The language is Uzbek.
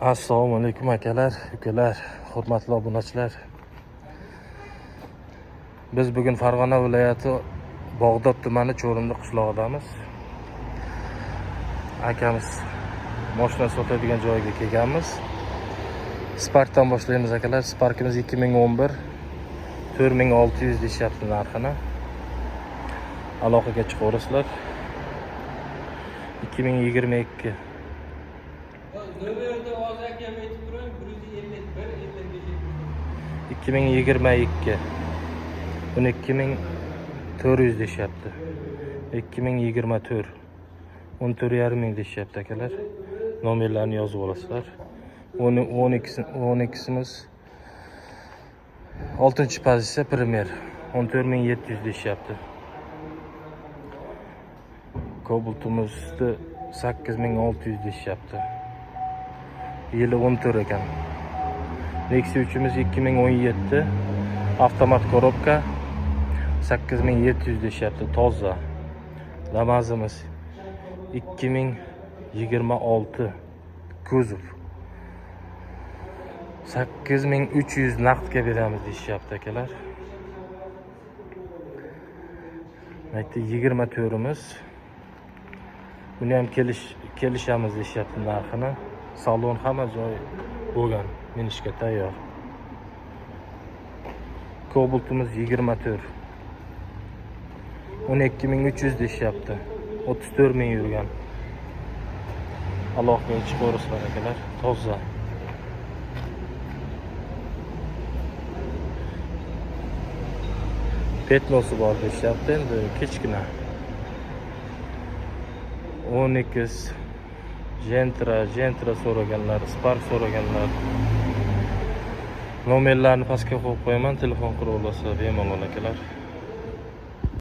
Assalomu alaykum akalar, ukalar, hurmatli obunachilar. Biz bugun Farg'ona viloyati Bog'dod tumani Cho'rimli qishlog'idamiz. Akamiz mashina sotadigan joyga kelganmiz. Sparkdan boshlaymiz akalar. Sparkimiz 2011 4600 deyapti narxini. Aloqaga chiqaverasizlar. 2022 2022 12400 deyapti. 2024 14,5 ming deyapti akalar. Nomerlarni yozib olasizlar. 12'simiz 6-pozitsiya Premier 14700 deyapti. Kobaltimizni 8600 deyapti. Yili 14 ekan. Nexia 3'imiz 2017 avtomat korobka 8700 deyapti, toza. Damazimiz 2026 kuzov 8300 naqdga beramiz deyapti akalar. Mayda 24'imiz. Buni ham kelishamiz deyapti narxini. Salon hamma joy bo'lgan, minishga tayyor. Kobaltimiz 24 12300 deyapti. 34 ming yurgan. Aloqaga chiqaverasizlar akalar, toza. Petnosi bor deyapti, endi kechgina. 12 Gentra so'raganlar, Spark so'raganlar. Nomerlarni pastga qo'yib qo'yaman, telefon qilib olasiz bemalol akalar.